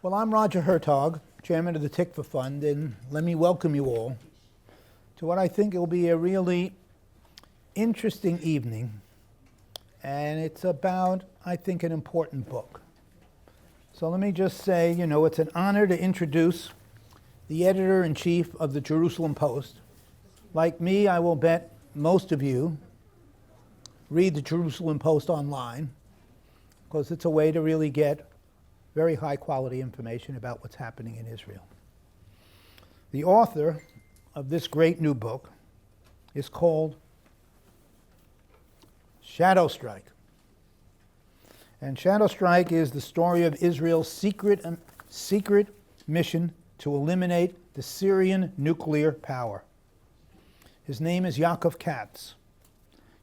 Well, I'm Roger Hertog, chairman of the Tikvah Fund, and let me welcome you all to what I think will be a really interesting evening. And it's about, I think, an important book. So let me just say, it's an honor to introduce the editor-in-chief of the Jerusalem Post. Like me, I will bet most of you read the Jerusalem Post online, because it's a way to really get very high quality information about what's happening in Israel. The author of this great new book is called Shadow Strike. And Shadow Strike is the story of Israel's secret mission to eliminate the Syrian nuclear power. His name is Yaakov Katz.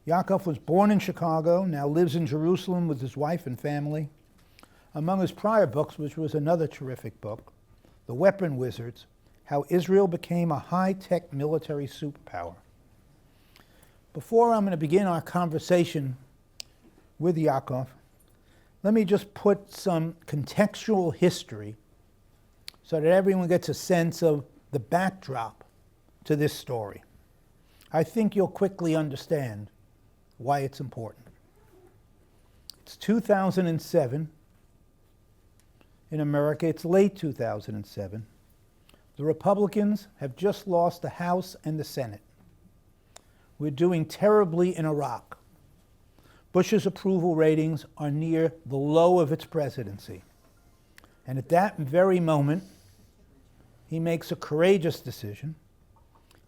Yaakov was born in Chicago, now lives in Jerusalem with his wife and family. Among his prior books, which was another terrific book, The Weapon Wizards, How Israel Became a High-Tech Military Superpower. Before I'm going to begin our conversation with Yaakov, let me just put some contextual history so that everyone gets a sense of the backdrop to this story. I think you'll quickly understand why it's important. It's 2007 in America. It's late 2007. The Republicans have just lost the House and the Senate. We're doing terribly in Iraq. Bush's approval ratings are near the low of its presidency. And at that very moment, he makes a courageous decision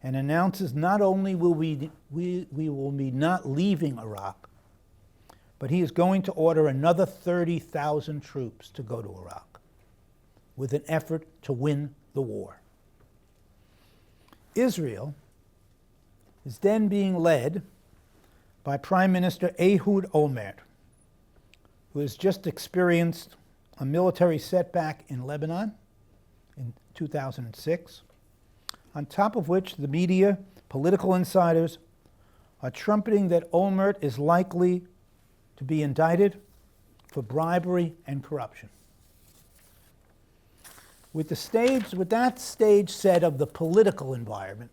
and announces not only will we be not leaving Iraq, but he is going to order another 30,000 troops to go to Iraq with an effort to win the war. Israel is then being led by Prime Minister Ehud Olmert, who has just experienced a military setback in Lebanon in 2006, on top of which the media, political insiders, are trumpeting that Olmert is likely to be indicted for bribery and corruption. With that stage set of the political environment,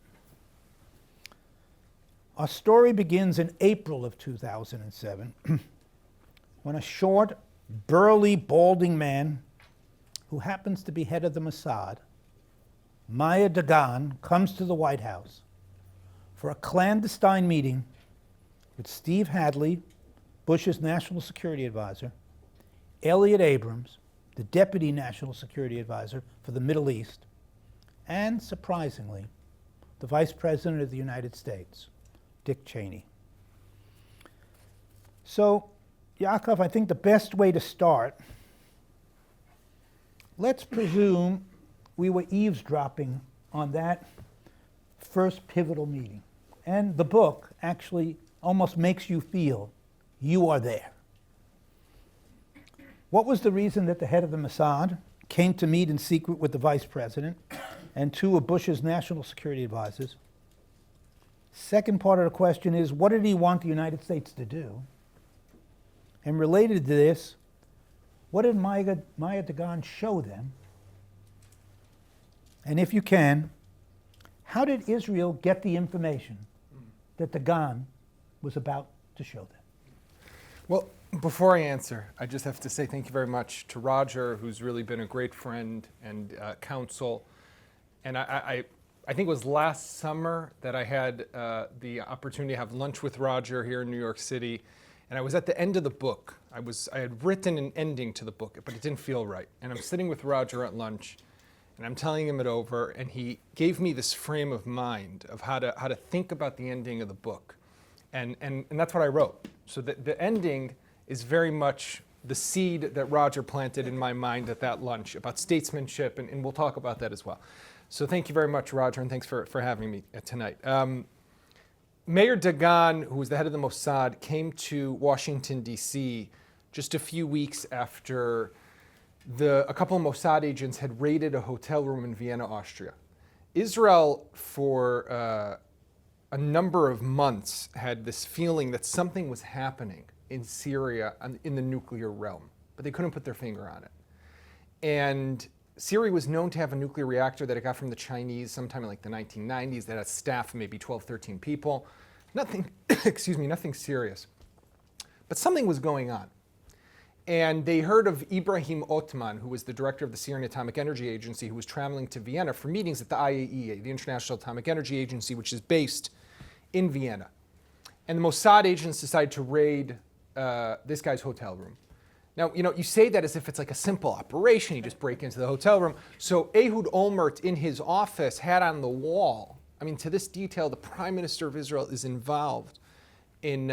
our story begins in April of 2007, when a short, burly, balding man who happens to be head of the Mossad, Maya Dagan, comes to the White House for a clandestine meeting with Steve Hadley, Bush's national security advisor, Elliot Abrams, the deputy national security advisor for the Middle East, and, surprisingly, the Vice President of the United States, Dick Cheney. So, Yaakov, I think the best way to start, let's presume we were eavesdropping on that first pivotal meeting. And the book actually almost makes you feel you are there. What was the reason that the head of the Mossad came to meet in secret with the vice president and two of Bush's national security advisors? Second part of the question is, what did he want the United States to do? And related to this, what did Maya Dagan show them? And if you can, how did Israel get the information that Dagan was about to show them? Well, before I answer, I just have to say thank you very much to Roger, who's really been a great friend and counsel. And I think it was last summer that I had the opportunity to have lunch with Roger here in New York City. And I was at the end of the book. I had written an ending to the book, but it didn't feel right. And I'm sitting with Roger at lunch, and I'm telling him it over, and he gave me this frame of mind of how to think about the ending of the book. And that's what I wrote. So the ending is very much the seed that Roger planted in my mind at that lunch about statesmanship, and we'll talk about that as well. So thank you very much, Roger, and thanks for having me tonight. Mayor Dagan, who was the head of the Mossad, came to Washington, D.C. just a few weeks after a couple of Mossad agents had raided a hotel room in Vienna, Austria. Israel, for a number of months, had this feeling that something was happening in Syria in the nuclear realm, but they couldn't put their finger on it. And Syria was known to have a nuclear reactor that it got from the Chinese sometime in like the 1990s that had staff of maybe 12, 13 people. Nothing, excuse me, nothing serious. But something was going on. And they heard of Ibrahim Otman, who was the director of the Syrian Atomic Energy Agency, who was traveling to Vienna for meetings at the IAEA, the International Atomic Energy Agency, which is based in Vienna. And the Mossad agents decided to raid this guy's hotel room. Now, you say that as if it's like a simple operation. You just break into the hotel room. So Ehud Olmert in his office had on the wall, I mean, to this detail, the Prime Minister of Israel is involved in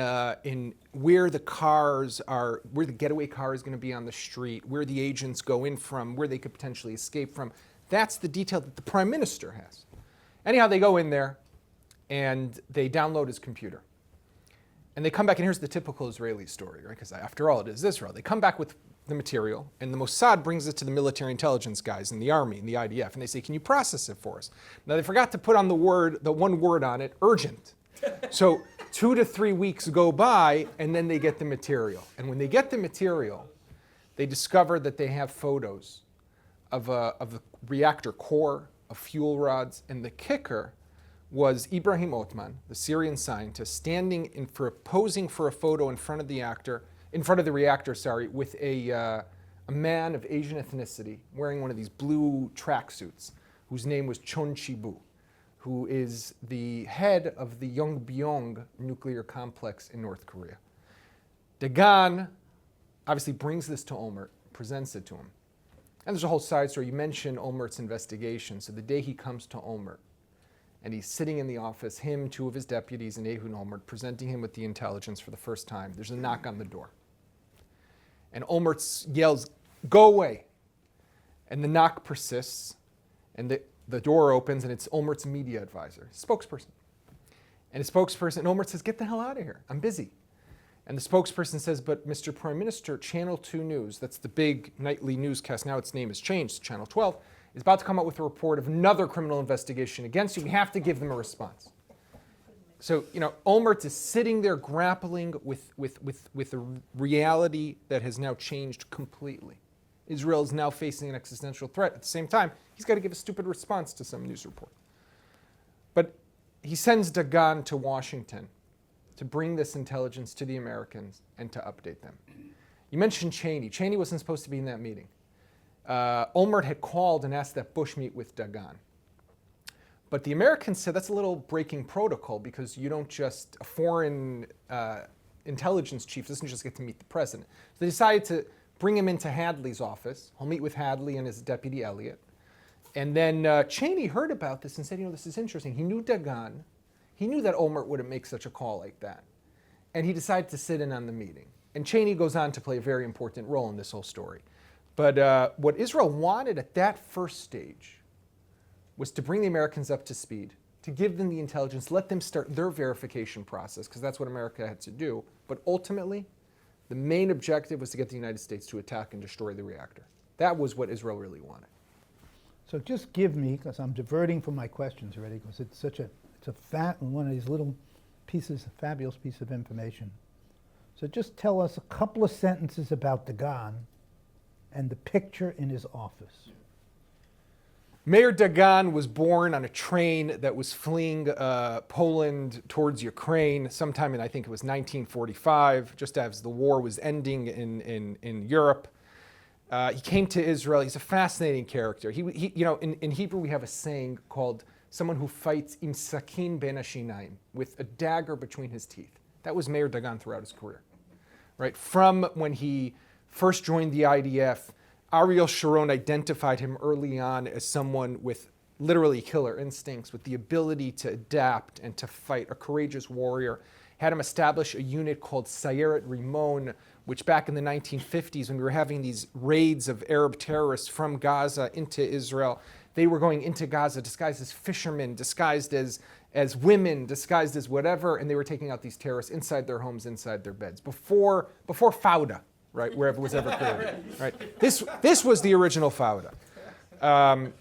where the cars are, where the getaway car is going to be on the street, where the agents go in from, where they could potentially escape from. That's the detail that the Prime Minister has. Anyhow, they go in there and they download his computer. And they come back, and here's the typical Israeli story, right? Because after all, it is Israel. They come back with the material, and the Mossad brings it to the military intelligence guys in the army, in the IDF, and they say, can you process it for us? Now, they forgot to put on the one word on it, urgent. So 2 to 3 weeks go by, and then they get the material. And when they get the material, they discover that they have photos of the reactor core, of fuel rods, and the kicker was Ibrahim Otman, the Syrian scientist, posing for a photo in front of the reactor, with a man of Asian ethnicity wearing one of these blue tracksuits, whose name was Chon Chi-bu, who is the head of the Yongbyon nuclear complex in North Korea. Dagan obviously brings this to Olmert, presents it to him. And there's a whole side story. You mentioned Olmert's investigation. So the day he comes to Olmert, and he's sitting in the office, him, 2 of his deputies, and Ehud Olmert, presenting him with the intelligence for the first time. There's a knock on the door. And Olmert yells, "Go away." And the knock persists, and the door opens, and it's Olmert's media advisor, spokesperson. And Olmert says, "Get the hell out of here. I'm busy." And the spokesperson says, "But Mr. Prime Minister, Channel 2 News," that's the big nightly newscast, now its name has changed to Channel 12, is about to come out with a report of another criminal investigation against you. We have to give them a response. So, Olmert is sitting there grappling with a reality that has now changed completely. Israel is now facing an existential threat. At the same time, he's got to give a stupid response to some news report. But he sends Dagan to Washington to bring this intelligence to the Americans and to update them. You mentioned Cheney. Cheney wasn't supposed to be in that meeting. Olmert had called and asked that Bush meet with Dagan. But the Americans said that's a little breaking protocol, because you don't just, a foreign intelligence chief doesn't just get to meet the president. So they decided to bring him into Hadley's office. He'll meet with Hadley and his deputy Elliott. And then Cheney heard about this and said, this is interesting. He knew Dagan. He knew that Olmert wouldn't make such a call like that. And he decided to sit in on the meeting. And Cheney goes on to play a very important role in this whole story. But what Israel wanted at that first stage was to bring the Americans up to speed, to give them the intelligence, let them start their verification process, because that's what America had to do. But ultimately, the main objective was to get the United States to attack and destroy the reactor. That was what Israel really wanted. So just give me, because I'm diverting from my questions already, because it's one of these little pieces, a fabulous piece of information. So just tell us a couple of sentences about Dagan and the picture in his office. Mayor Dagan was born on a train that was fleeing Poland towards Ukraine sometime in, I think it was 1945, just as the war was ending in Europe. He came to Israel. He's a fascinating character. In Hebrew we have a saying called someone who fights im sakin ben hashinayim, with a dagger between his teeth. That was Mayor Dagan throughout his career. Right? From when he first joined the IDF, Ariel Sharon identified him early on as someone with literally killer instincts, with the ability to adapt and to fight, a courageous warrior. Had him establish a unit called Sayeret Rimon, which back in the 1950s, when we were having these raids of Arab terrorists from Gaza into Israel, they were going into Gaza disguised as fishermen, disguised as women, disguised as whatever, and they were taking out these terrorists inside their homes, inside their beds, before Fauda. Right, wherever it was ever created. Right, this was the original Fauda, and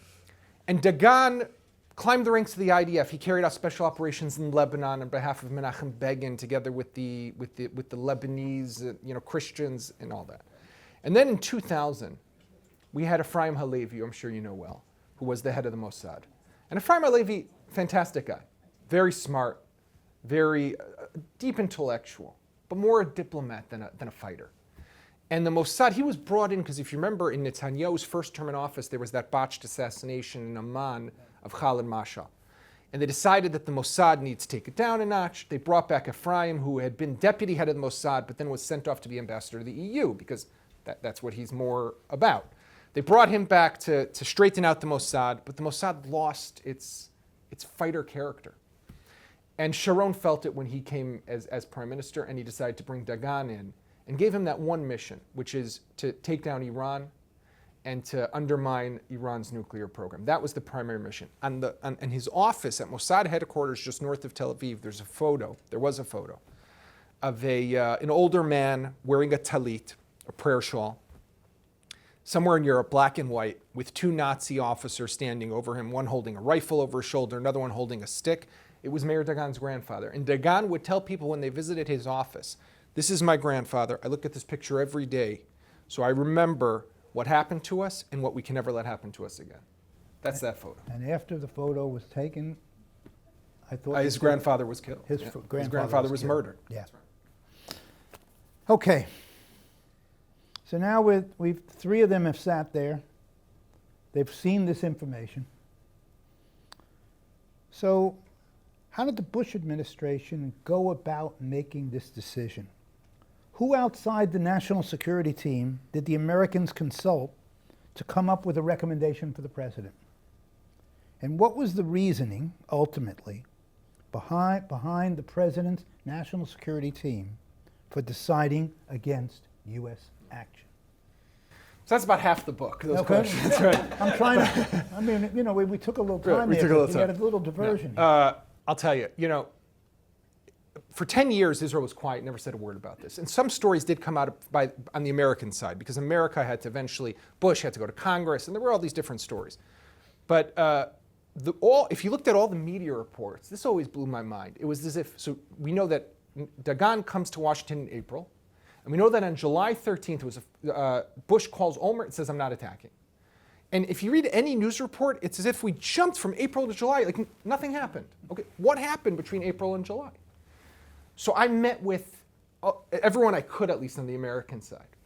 Dagan climbed the ranks of the IDF. He carried out special operations in Lebanon on behalf of Menachem Begin, together with the Lebanese, Christians and all that. And then in 2000, we had Ephraim Halevi, who I'm sure you know well, who was the head of the Mossad. And Ephraim Halevi, fantastic guy, very smart, very deep intellectual, but more a diplomat than a fighter. And the Mossad, he was brought in because if you remember in Netanyahu's first term in office, there was that botched assassination in Amman of Khalid Masha. And they decided that the Mossad needs to take it down a notch. They brought back Ephraim, who had been deputy head of the Mossad, but then was sent off to be ambassador to the EU, because that's what he's more about. They brought him back to straighten out the Mossad, but the Mossad lost its fighter character. And Sharon felt it when he came as prime minister, and he decided to bring Dagan in and gave him that one mission, which is to take down Iran and to undermine Iran's nuclear program. That was the primary mission. In his office at Mossad headquarters just north of Tel Aviv, there was a photo of an older man wearing a talit, a prayer shawl, somewhere in Europe, black and white, with two Nazi officers standing over him, one holding a rifle over his shoulder, another one holding a stick. It was Mayor Dagan's grandfather. And Dagan would tell people when they visited his office, "This is my grandfather. I look at this picture every day, so I remember what happened to us and what we can never let happen to us again." That's that photo. And after the photo was taken, I thought His grandfather was killed. His Yeah. grandfather was killed. murdered. Yeah. That's right. Okay. So now we've three of them have sat there. They've seen this information. So how did the Bush administration go about making this decision? Who outside the national security team did the Americans consult to come up with a recommendation for the president? And what was the reasoning, ultimately, behind the president's national security team for deciding against U.S. action? So that's about half the book, those Okay. questions. That's right. I'm trying to, I mean, you know, we took a little time We there. took a little We time. had a little diversion. I'll tell you, for 10 years, Israel was quiet, never said a word about this. And some stories did come out on the American side, because America had to eventually, Bush had to go to Congress, and there were all these different stories. But if you looked at all the media reports, this always blew my mind. It was as if, so we know that Dagan comes to Washington in April, and we know that on July 13th, Bush calls Olmert and says, "I'm not attacking." And if you read any news report, it's as if we jumped from April to July, like nothing happened. Okay, what happened between April and July? So I met with everyone I could, at least on the American side.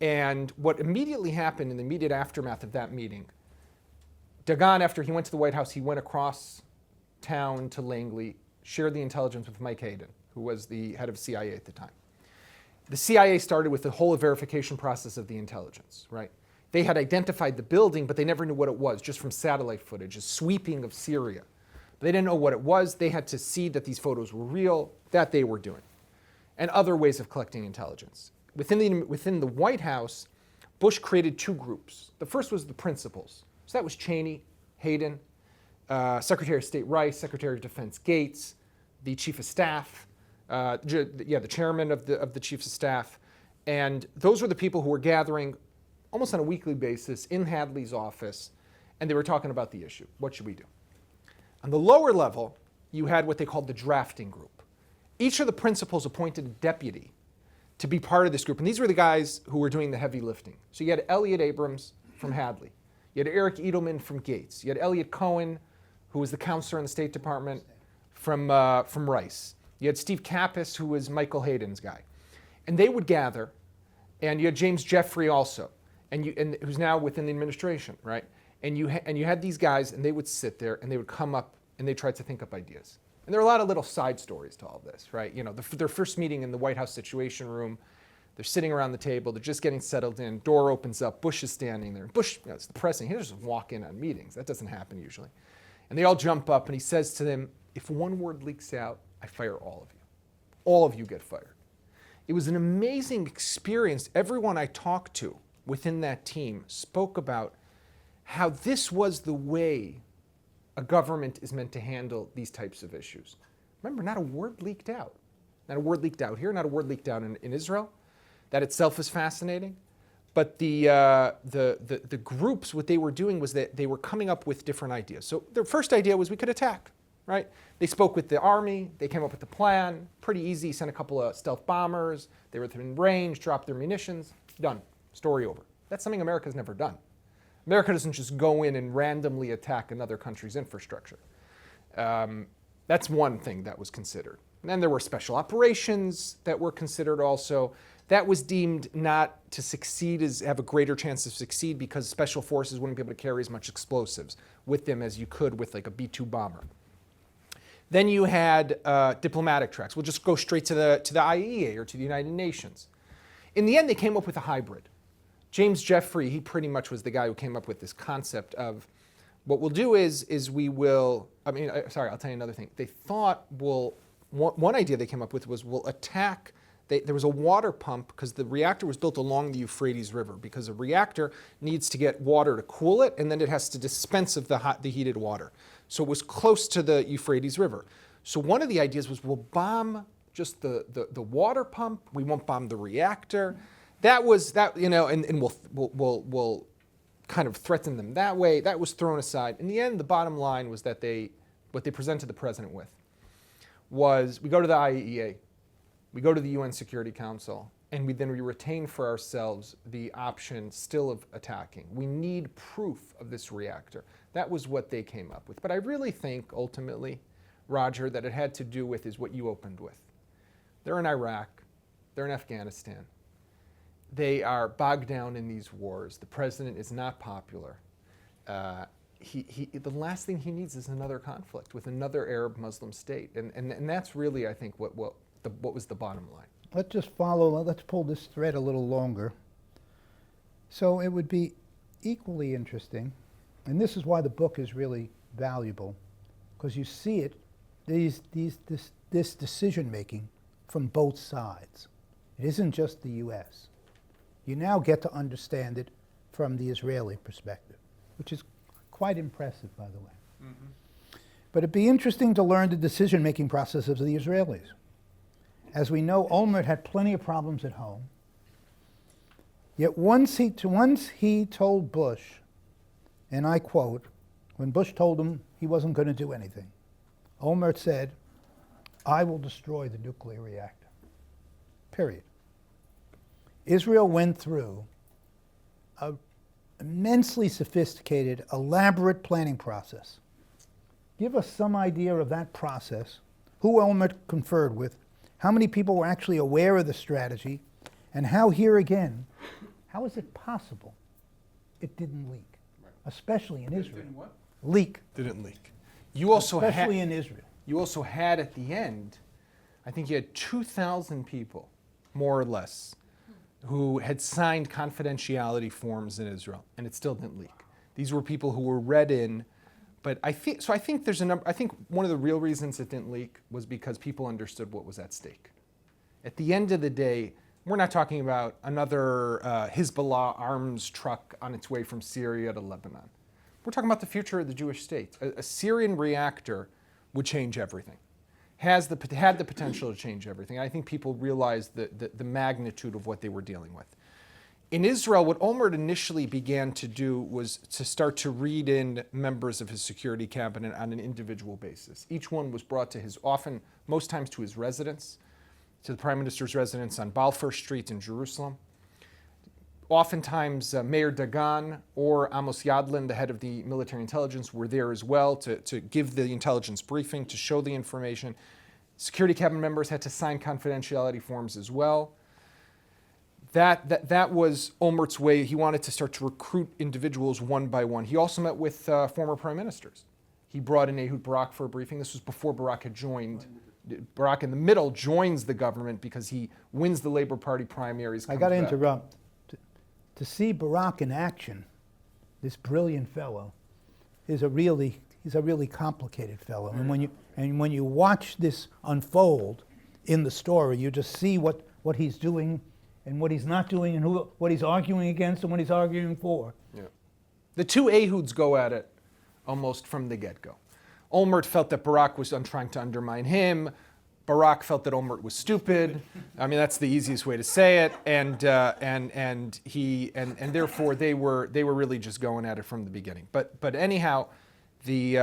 And what immediately happened in the immediate aftermath of that meeting, Dagan, after he went to the White House, he went across town to Langley, shared the intelligence with Mike Hayden, who was the head of CIA at the time. The CIA started with the whole verification process of the intelligence, right? They had identified the building, but they never knew what it was, just from satellite footage, a sweeping of Syria. They didn't know what it was. They had to see that these photos were real, that they were doing, and other ways of collecting intelligence. Within the White House, Bush created two groups. The first was the principals. So that was Cheney, Hayden, Secretary of State Rice, Secretary of Defense Gates, the Chief of Staff, the chairman of the Chiefs of Staff. And those were the people who were gathering almost on a weekly basis in Hadley's office, and they were talking about the issue. What should we do? On the lower level, you had what they called the drafting group. Each of the principals appointed a deputy to be part of this group, and these were the guys who were doing the heavy lifting. So you had Elliot Abrams from Hadley. You had Eric Edelman from Gates. You had Elliot Cohen, who was the counselor in the State Department from Rice. You had Steve Kappas, who was Michael Hayden's guy. And they would gather, and you had James Jeffrey also, and who's now within the administration, right? And you had these guys, and they would sit there, and they would come up, and they tried to think up ideas. And there are a lot of little side stories to all this, right? You know, their first meeting in the White House Situation Room, they're sitting around the table, they're just getting settled in, door opens up, Bush is standing there. Bush, it's the president, he doesn't just walk in on meetings. That doesn't happen usually. And they all jump up, and he says to them, "If one word leaks out, I fire all of you. All of you get fired." It was an amazing experience. Everyone I talked to within that team spoke about how this was the way a government is meant to handle these types of issues. Remember, not a word leaked out. Not a word leaked out here, not a word leaked out in Israel. That itself is fascinating. But the groups, what they were doing was that they were coming up with different ideas. So their first idea was we could attack, right? They spoke with the army, they came up with the plan, pretty easy, sent a couple of stealth bombers, they were within range, dropped their munitions, done, story over. That's something America's never done. America doesn't just go in and randomly attack another country's infrastructure. That's one thing that was considered. And then there were special operations that were considered also. That was deemed not to succeed, have a greater chance of succeed because special forces wouldn't be able to carry as much explosives with them as you could with like a B-2 bomber. Then you had diplomatic tracks. We'll just go straight to the IAEA or to the United Nations. In the end, they came up with a hybrid. James Jeffrey, he pretty much was the guy who came up with this concept of what we'll do is we will, I'll tell you another thing. They thought one idea they came up with was we'll attack, there was a water pump because the reactor was built along the Euphrates River because a reactor needs to get water to cool it and then it has to dispense of the heated water. So it was close to the Euphrates River. So one of the ideas was we'll bomb just the water pump, we won't bomb the reactor. And we'll kind of threaten them that way. That was thrown aside. In the end, the bottom line was that what they presented the president with was we go to the IAEA, we go to the UN Security Council, and we retain for ourselves the option still of attacking. We need proof of this reactor. That was what they came up with. But I really think, ultimately, Roger, that it had to do with is what you opened with. They're in Iraq. They're in Afghanistan. They are bogged down in these wars. The president is not popular. The last thing he needs is another conflict with another Arab Muslim state. And that's really, I think, what was the bottom line. Let's pull this thread a little longer. So it would be equally interesting, and this is why the book is really valuable, because you see it, this decision-making from both sides. It isn't just the U.S. You now get to understand it from the Israeli perspective, which is quite impressive, by the way. Mm-hmm. But it'd be interesting to learn the decision-making process of the Israelis. As we know, Olmert had plenty of problems at home. Yet once he told Bush, and I quote, when Bush told him he wasn't going to do anything, Olmert said, "I will destroy the nuclear reactor." Period. Israel went through an immensely sophisticated, elaborate planning process. Give us some idea of that process, who Olmert conferred with, how many people were actually aware of the strategy, and how, here again, how is it possible it didn't leak? Right. Especially in Israel. Didn't what? Leak. Didn't leak. Especially in Israel. You also had at the end, I think you had 2,000 people, more or less, who had signed confidentiality forms in Israel, and it still didn't leak. These were people who were read in, but I think there's a number. I think one of the real reasons it didn't leak was because people understood what was at stake. At the end of the day, we're not talking about another Hezbollah arms truck on its way from Syria to Lebanon. We're talking about the future of the Jewish state. A Syrian reactor would change everything. Had the potential to change everything. I think people realized the magnitude of what they were dealing with. In Israel, what Olmert initially began to do was to start to read in members of his security cabinet on an individual basis. Each one was brought to most times to his residence, to the Prime Minister's residence on Balfour Street in Jerusalem. Oftentimes, Mayor Dagan or Amos Yadlin, the head of the military intelligence, were there as well to give the intelligence briefing, to show the information. Security cabinet members had to sign confidentiality forms as well. That was Olmert's way. He wanted to start to recruit individuals one by one. He also met with former prime ministers. He brought in Ehud Barak for a briefing. This was before Barak had joined. Barak in the middle joins the government because he wins the Labour Party primaries. I got to interrupt. To see Barak in action, this brilliant fellow, he's a really complicated fellow. And when you watch this unfold in the story, you just see what he's doing and what he's not doing and what he's arguing against and what he's arguing for. Yeah. The two Ehuds go at it almost from the get-go. Olmert felt that Barak was trying to undermine him. Barak felt that Olmert was stupid. I mean, that's the easiest way to say it. And therefore they were really just going at it from the beginning. But anyhow, so he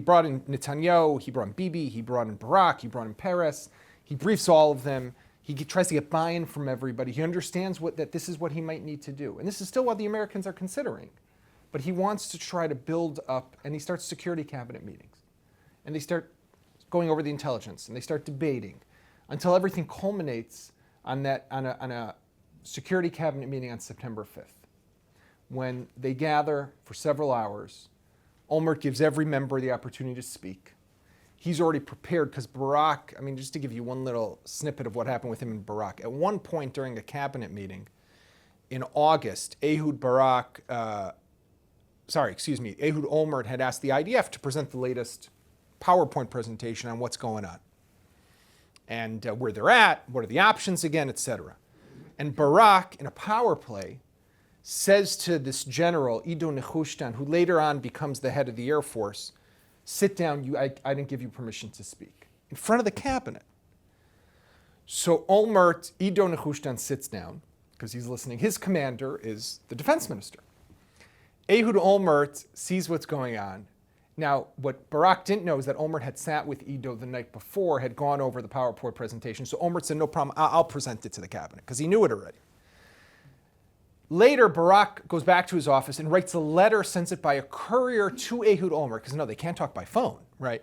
brought in Netanyahu, he brought in Bibi, he brought in Barak, he brought in Peres. He briefs all of them. He tries to get buy-in from everybody. He understands that this is what he might need to do. And this is still what the Americans are considering. But he wants to try to build up, and he starts security cabinet meetings. And they start going over the intelligence, and they start debating until everything culminates on a security cabinet meeting on September 5th, when they gather for several hours. Olmert gives every member the opportunity to speak. He's already prepared because Barak, I mean, just to give you one little snippet of what happened with him and Barak. At one point during a cabinet meeting in August, Ehud Olmert had asked the IDF to present the latest PowerPoint presentation on what's going on and where they're at, what are the options again, etc. And Barak, in a power play, says to this general, Ido Nehushtan, who later on becomes the head of the Air Force, sit down, I didn't give you permission to speak, in front of the cabinet. So Olmert, Ido Nehushtan sits down, because he's listening. His commander is the defense minister. Ehud Olmert sees what's going on. Now, what Barak didn't know is that Olmert had sat with Ido the night before, had gone over the PowerPoint presentation. So Olmert said, no problem, I'll present it to the cabinet, because he knew it already. Later, Barak goes back to his office and writes a letter, sends it by a courier to Ehud Olmert, because no, they can't talk by phone, right?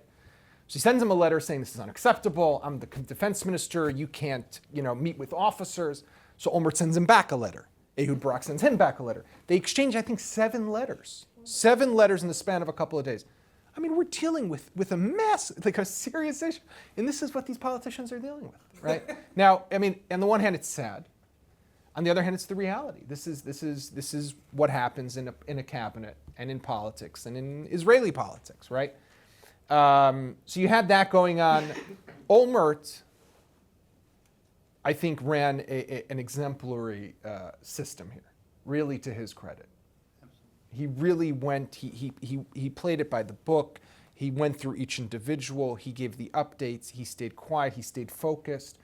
So he sends him a letter saying this is unacceptable, I'm the defense minister, you can't meet with officers. So Olmert sends him back a letter. Ehud Barak sends him back a letter. They exchange, I think, 7 letters. 7 letters in the span of a couple of days. I mean, we're dealing with a mess, like a serious issue. And this is what these politicians are dealing with, right? Now, I mean, on the one hand, it's sad. On the other hand, it's the reality. This is what happens in a cabinet and in politics and in Israeli politics, right? So you had that going on. Olmert, I think, ran an exemplary system here, really to his credit. He really went, he played it by the book. He went through each individual. He gave the updates. He stayed quiet. He stayed focused.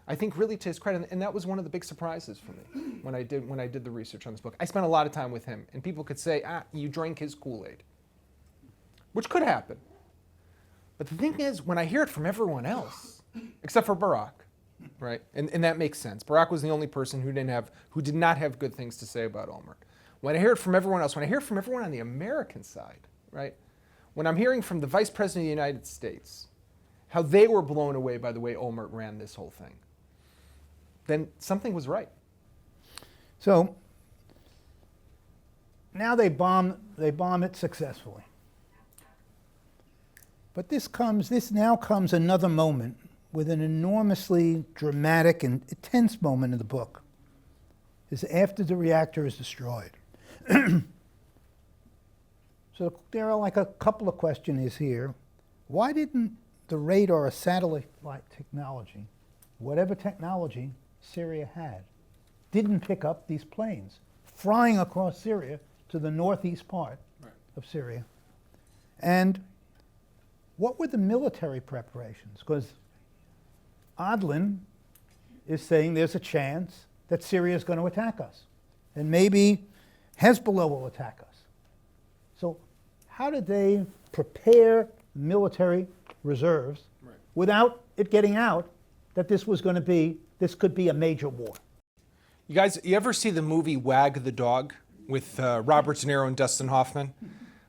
I think really to his credit, and that was one of the big surprises for me when I did the research on this book. I spent a lot of time with him, and people could say, you drank his Kool-Aid, which could happen. But the thing is, when I hear it from everyone else, except for Barak, right, and that makes sense. Barak was the only person who did not have good things to say about Olmert. When I hear it from everyone else, when I hear it from everyone on the American side, right, when I'm hearing from the Vice President of the United States, how they were blown away by the way Olmert ran this whole thing, then something was right. So now they bomb it successfully. But this now comes another moment with an enormously dramatic and intense moment in the book, is after the reactor is destroyed. So there are like a couple of questions here. Why didn't the radar or satellite technology, whatever technology Syria had, didn't pick up these planes flying across Syria to the northeast part of Syria? And what were the military preparations? Because Adlin is saying there's a chance that Syria is going to attack us. And maybe Hezbollah will attack us. So how did they prepare military reserves without it getting out that this could be a major war? You guys, you ever see the movie Wag the Dog with Robert De Niro and Dustin Hoffman?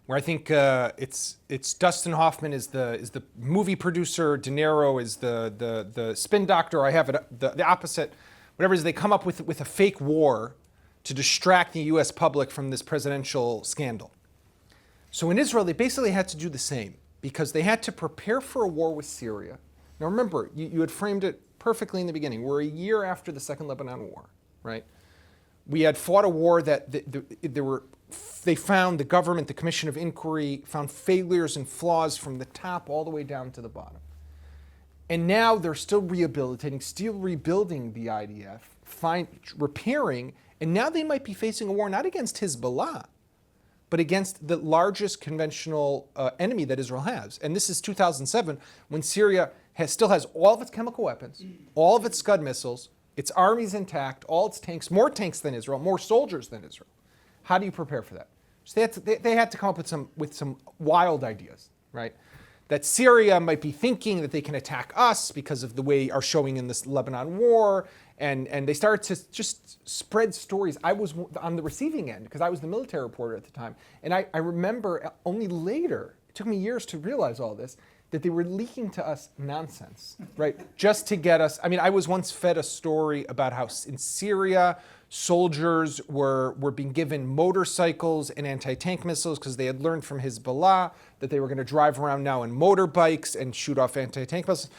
Where I think it's Dustin Hoffman is the movie producer, De Niro is the spin doctor. I have it the opposite. Whatever it is, they come up with a fake war to distract the U.S. public from this presidential scandal. So in Israel, they basically had to do the same because they had to prepare for a war with Syria. Now remember, you had framed it perfectly in the beginning. We're a year after the Second Lebanon War, right? We had fought a war that they found, the government, the Commission of Inquiry, found failures and flaws from the top all the way down to the bottom. And now they're still rehabilitating, still rebuilding the IDF, repairing, and now they might be facing a war not against Hezbollah, but against the largest conventional enemy that Israel has. And this is 2007, when Syria still has all of its chemical weapons, all of its Scud missiles, its army's intact, all its tanks, more tanks than Israel, more soldiers than Israel. How do you prepare for that? So they had to come up with some wild ideas, right? that Syria might be thinking that they can attack us because of the way are showing in this Lebanon war. And they started to just spread stories. I was on the receiving end because I was the military reporter at the time. And I remember only later, it took me years to realize all this, that they were leaking to us nonsense, right? Just to get us. I mean, I was once fed a story about how in Syria, soldiers were being given motorcycles and anti-tank missiles because they had learned from Hezbollah that they were going to drive around now in motorbikes and shoot off anti-tank missiles.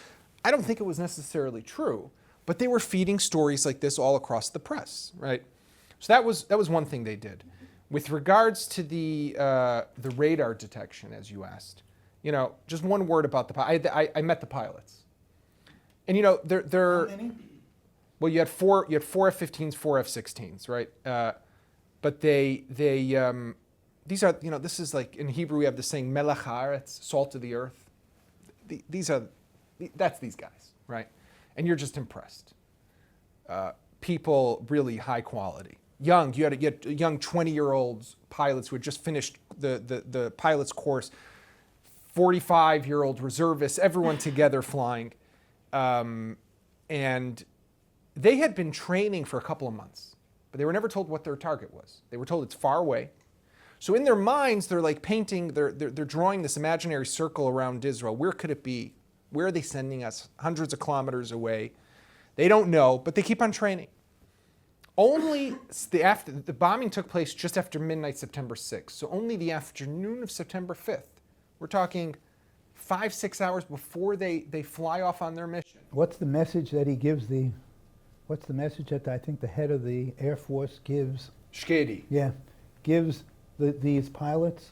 I don't think it was necessarily true, but they were feeding stories like this all across the press, right? So that was one thing they did. With regards to the radar detection, as you asked, just one word about I met the pilots, and they're How many? well, you had four F-15s, four F-16s, right? But these are, this is like in Hebrew we have the saying melech haaretz, salt of the earth. That's these guys, right? And you're just impressed. People really high quality. Young, you had young 20-year-olds pilots who had just finished the pilot's course, 45-year-old reservists, everyone together flying. And they had been training for a couple of months, but they were never told what their target was. They were told it's far away. So in their minds, they're like painting, they're drawing this imaginary circle around Israel. Where could it be? Where are they sending us? Hundreds of kilometers away. They don't know, but they keep on training. Only the bombing took place just after midnight, September 6th. So only the afternoon of September 5th. We're talking 5-6 hours before they fly off on their mission. What's the message that he gives what's the message that I think the head of the Air Force gives? Cheneys. Yeah, gives these pilots?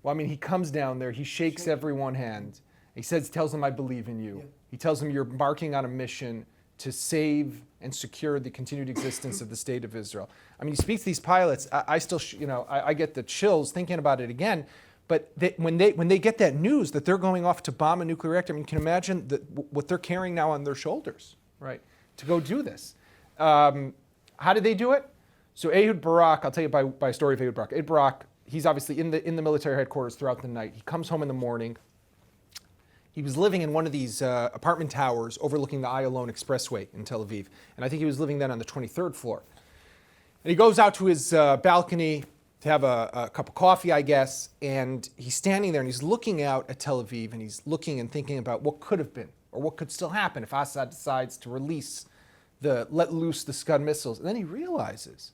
Well, I mean, he comes down there, he shakes everyone's hand. He tells them, I believe in you. Yeah. He tells them you're embarking on a mission to save and secure the continued existence of the state of Israel. I mean, he speaks to these pilots. I still, I get the chills thinking about it again. But when they get that news that they're going off to bomb a nuclear reactor, I mean, you can imagine what they're carrying now on their shoulders, right, to go do this. How did they do it? So Ehud Barak, I'll tell you by story of Ehud Barak. Ehud Barak, he's obviously in the military headquarters throughout the night. He comes home in the morning. He was living in one of these apartment towers overlooking the Ayalon Expressway in Tel Aviv. And I think he was living then on the 23rd floor. And he goes out to his balcony to have a cup of coffee, I guess, and he's standing there and he's looking out at Tel Aviv and he's looking and thinking about what could have been or what could still happen if Assad decides to let loose the Scud missiles. And then he realizes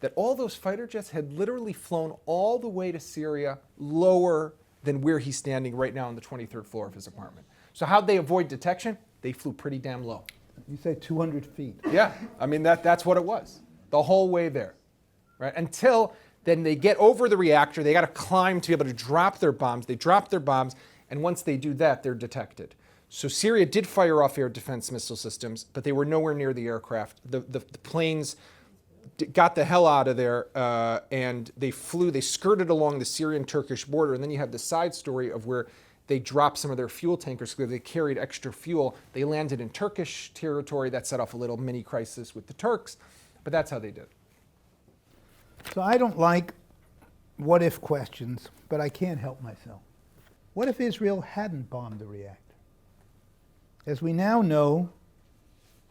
that all those fighter jets had literally flown all the way to Syria, lower than where he's standing right now on the 23rd floor of his apartment. So how'd they avoid detection? They flew pretty damn low. You say 200 feet. Yeah, I mean, that's what it was, the whole way there, right? Until then they get over the reactor, they got to climb to be able to drop their bombs. They drop their bombs, and once they do that, they're detected. So Syria did fire off air defense missile systems, but they were nowhere near the aircraft. The planes got the hell out of there, and they skirted along the Syrian-Turkish border, and then you have the side story of where they dropped some of their fuel tankers because they carried extra fuel. They landed in Turkish territory. That set off a little mini crisis with the Turks, but that's how they did. So I don't like what-if questions, but I can't help myself. What if Israel hadn't bombed the reactor? As we now know,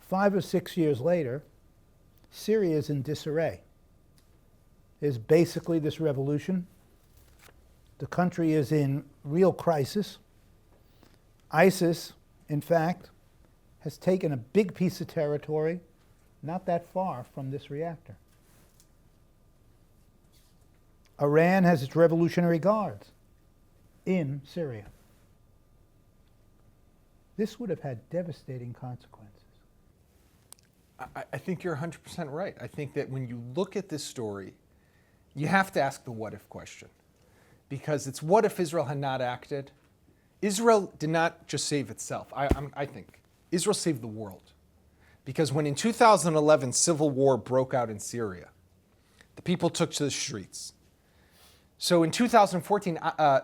5 or 6 years later, Syria is in disarray. There's basically this revolution. The country is in real crisis. ISIS, in fact, has taken a big piece of territory not that far from this reactor. Iran has its Revolutionary Guards in Syria. This would have had devastating consequences. I think you're 100% right. I think that when you look at this story, you have to ask the what-if question. Because it's what if Israel had not acted? Israel did not just save itself, I think. Israel saved the world. Because when in 2011 civil war broke out in Syria, the people took to the streets. So in 2014,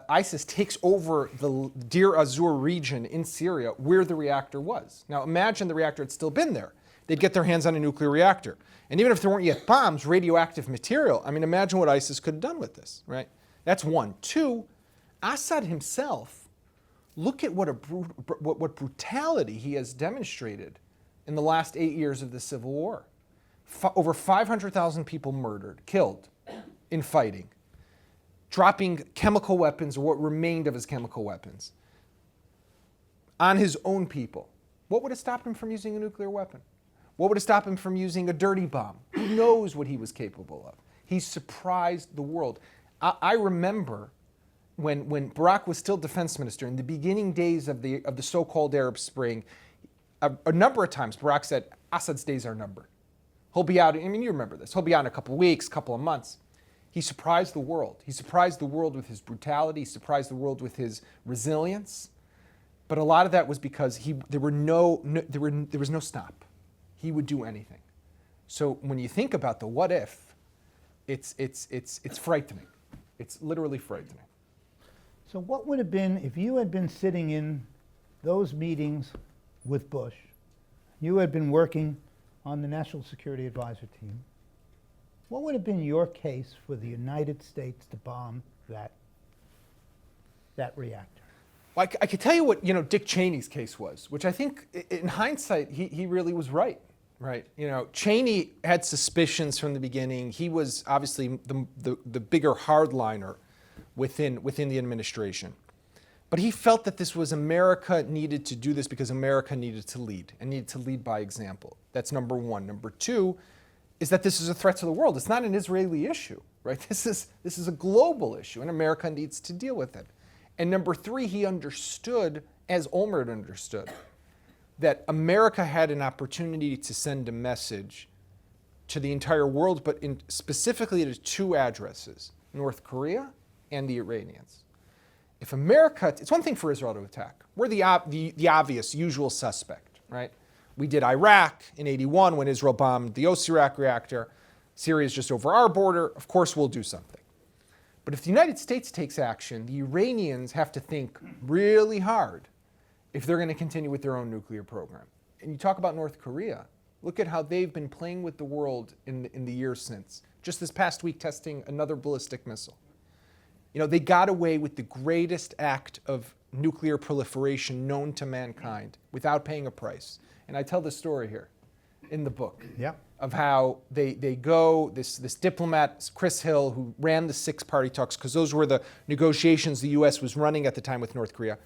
ISIS takes over the Deir ez-Zour region in Syria where the reactor was. Now imagine the reactor had still been there. They'd get their hands on a nuclear reactor. And even if there weren't yet bombs, radioactive material, I mean, imagine what ISIS could have done with this, right? That's one. Two, Assad himself look at what brutality he has demonstrated in the last 8 years of the Civil War. Over 500,000 people murdered, killed in fighting, dropping chemical weapons or what remained of his chemical weapons on his own people. What would have stopped him from using a nuclear weapon? What would have stopped him from using a dirty bomb? Who knows what he was capable of? He surprised the world. I remember when Barack was still defense minister, in the beginning days of the so-called Arab Spring, a number of times Barack said, Assad's days are numbered. He'll be out, I mean, you remember this, he'll be out in a couple of weeks, couple of months. He surprised the world. He surprised the world with his brutality. He surprised the world with his resilience. But a lot of that was because there was no stop. He would do anything. So when you think about the what if, it's frightening. It's literally frightening. So what would have been, if you had been sitting in those meetings with Bush, you had been working on the National Security Advisor team, what would have been your case for the United States to bomb that reactor? Well, I could tell you what Dick Cheney's case was, which I think, in hindsight, he really was right. Right. Cheney had suspicions from the beginning. He was obviously the bigger hardliner within the administration. But he felt that this was America needed to do this because America needed to lead and needed to lead by example. That's number one. Number two is that this is a threat to the world. It's not an Israeli issue, right? This is a global issue, and America needs to deal with it. And number three, he understood, as Olmert understood, that America had an opportunity to send a message to the entire world, but specifically to two addresses, North Korea and the Iranians. If America, it's one thing for Israel to attack. We're the obvious, usual suspect, right? We did Iraq in '81 when Israel bombed the Iraq reactor. Syria is just over our border. Of course, we'll do something. But if the United States takes action, the Iranians have to think really hard if they're going to continue with their own nuclear program. And you talk about North Korea. Look at how they've been playing with the world in the years since. Just this past week, testing another ballistic missile. They got away with the greatest act of nuclear proliferation known to mankind without paying a price. And I tell this story here in the book of how they go, this diplomat, Chris Hill, who ran the six-party talks, because those were the negotiations the U.S. was running at the time with North Korea,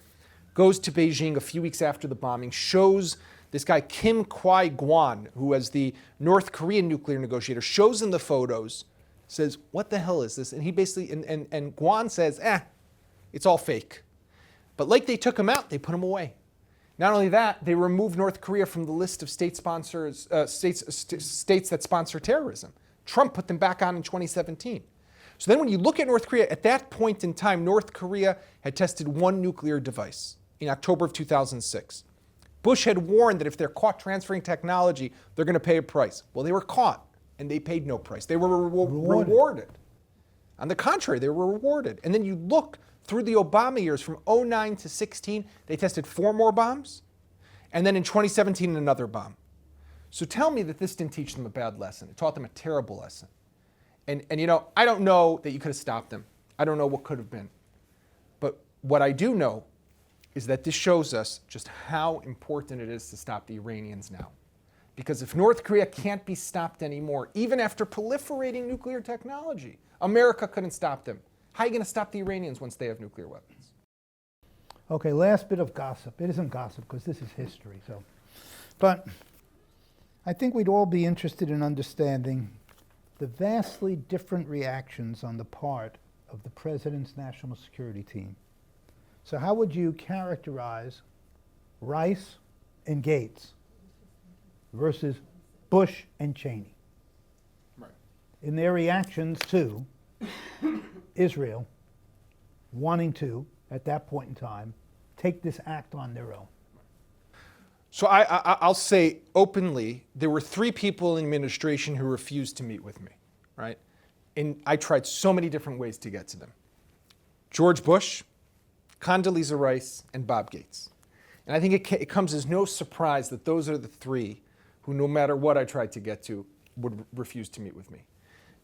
goes to Beijing a few weeks after the bombing, shows this guy Kim Kwai-Gwan, who was the North Korean nuclear negotiator, shows him the photos, says, what the hell is this? And he basically, and Gwan says, it's all fake. But like they took him out, they put him away. Not only that, they removed North Korea from the list of states that sponsor terrorism. Trump put them back on in 2017. So then when you look at North Korea, at that point in time, North Korea had tested one nuclear device in October of 2006. Bush had warned that if they're caught transferring technology, they're going to pay a price. Well, they were caught. And they paid no price. They were rewarded. On the contrary, they were rewarded. And then you look through the Obama years from 2009 to 2016, they tested 4 more bombs. And then in 2017, another bomb. So tell me that this didn't teach them a bad lesson. It taught them a terrible lesson. And I don't know that you could have stopped them. I don't know what could have been. But what I do know is that this shows us just how important it is to stop the Iranians now. Because if North Korea can't be stopped anymore, even after proliferating nuclear technology, America couldn't stop them. How are you going to stop the Iranians once they have nuclear weapons? Okay, last bit of gossip. It isn't gossip because this is history. But I think we'd all be interested in understanding the vastly different reactions on the part of the President's national security team. So how would you characterize Rice and Gates versus Bush and Cheney in their reactions to Israel wanting to, at that point in time, take this act on their own? So I'll say openly, there were 3 people in the administration who refused to meet with me, right? And I tried so many different ways to get to them. George Bush, Condoleezza Rice, and Bob Gates. And I think it comes as no surprise that those are the 3 who, no matter what I tried to get to, would refuse to meet with me.